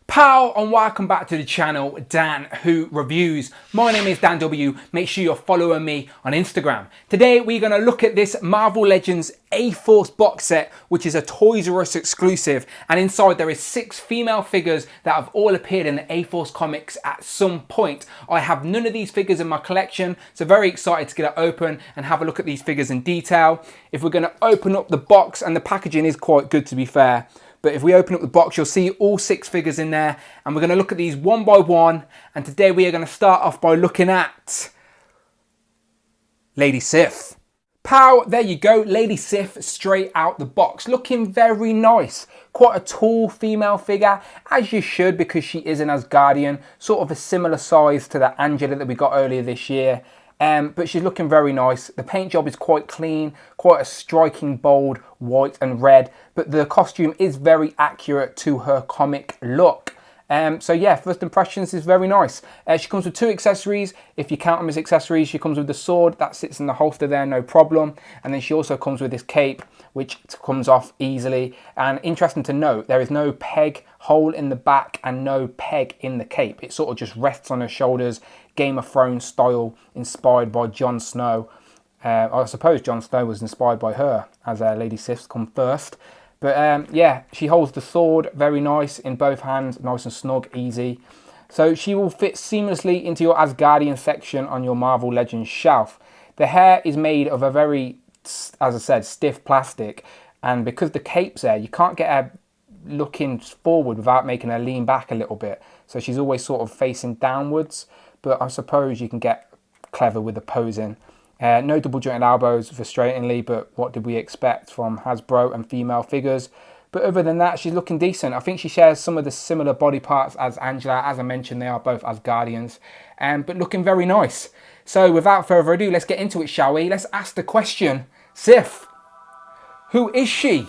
Pow and welcome back to the channel, Dan Who Reviews. My name is Dan W. Make sure you're following me on Instagram. Today we're going to look at this Marvel Legends A-Force box set, which is a Toys R Us exclusive, and inside there is 6 female figures that have all appeared in the A-Force comics at some point. I have none of these figures in my collection, so very excited to get it open and have a look at these figures in detail. If we're going to open up the box, and the packaging is quite good to be fair, but if we open up the box, you'll see all 6 figures in there, and we're going to look at these one by one. And today we are going to start off by looking at Lady Sif. Pow, there you go, Lady Sif straight out the box, looking very nice. Quite a tall female figure, as you should, because she is an Asgardian, sort of a similar size to the Angela that we got earlier this year. But she's looking very nice. The paint job is quite clean, quite a striking bold white and red, but the costume is very accurate to her comic look. So yeah, first impressions is very nice. She comes with 2 accessories. If you count them as accessories, she comes with the sword that sits in the holster there, no problem. And then she also comes with this cape, which comes off easily. And interesting to note, there is no peg hole in the back and no peg in the cape. It sort of just rests on her shoulders, Game of Thrones style, inspired by Jon Snow. I suppose Jon Snow was inspired by her, as Lady Sif's come first. But yeah, she holds the sword very nice in both hands, nice and snug, easy. So she will fit seamlessly into your Asgardian section on your Marvel Legends shelf. The hair is made of a very, as I said, stiff plastic. And because the cape's there, you can't get her looking forward without making her lean back a little bit. So she's always sort of facing downwards. But I suppose you can get clever with the posing. No double jointed elbows, frustratingly, but what did we expect from Hasbro and female figures? But other than that, she's looking decent. I think she shares some of the similar body parts as Angela. As I mentioned, they are both Asgardians, but looking very nice. So without further ado, let's get into it, shall we? Let's ask the question, Sif, who is she?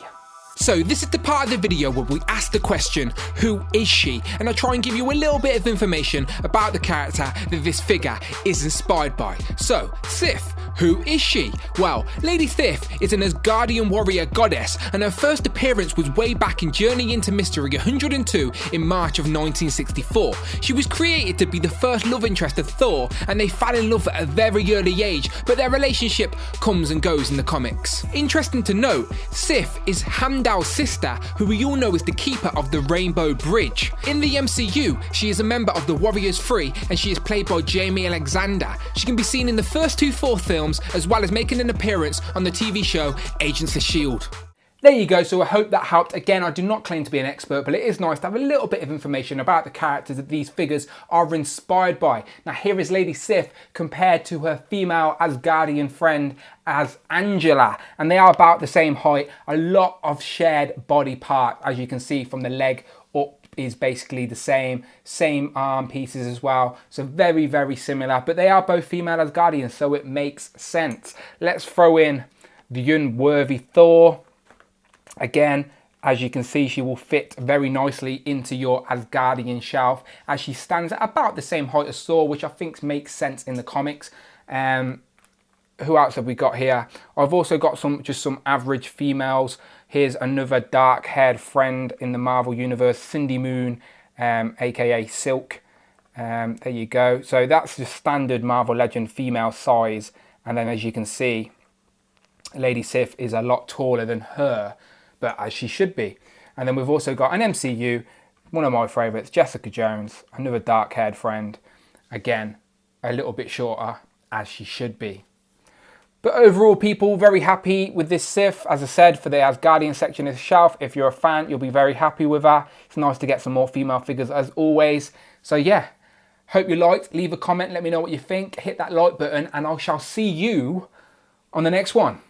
So this is the part of the video where we ask the question, who is she? And I try and give you a little bit of information about the character that this figure is inspired by. So, Sif, who is she? Well, Lady Sif is an Asgardian warrior goddess, and her first appearance was way back in Journey into Mystery 102 in March of 1964. She was created to be the first love interest of Thor, and they fell in love at a very early age, but their relationship comes and goes in the comics. Interesting to note, Sif is Heimdall's sister, who we all know is the keeper of the Rainbow Bridge. In the MCU, she is a member of the Warriors 3, and she is played by Jamie Alexander. She can be seen in the first 2 Thor films, as well as making an appearance on the TV show Agents of S.H.I.E.L.D. There you go, so I hope that helped. Again, I do not claim to be an expert, but it is nice to have a little bit of information about the characters that these figures are inspired by. Now here is Lady Sif compared to her female Asgardian friend as Angela, and they are about the same height. A lot of shared body part, as you can see from the leg up is basically the same arm pieces as well, so very, very similar, but they are both female Asgardians, so it makes sense. Let's throw in the unworthy Thor. Again, as you can see, she will fit very nicely into your Asgardian shelf, as she stands at about the same height as Thor, which I think makes sense in the comics. Who else have we got here? I've also got just some average females. Here's another dark-haired friend in the Marvel Universe, Cindy Moon, aka Silk. There you go. So that's the standard Marvel Legend female size. And then as you can see, Lady Sif is a lot taller than her, but as she should be. And then we've also got an MCU, one of my favourites, Jessica Jones, another dark-haired friend. Again, a little bit shorter, as she should be. But overall, people, very happy with this Sif. As I said, for the Asgardian section of the shelf, if you're a fan, you'll be very happy with her. It's nice to get some more female figures as always. So yeah, hope you liked. Leave a comment, let me know what you think. Hit that like button, and I shall see you on the next one.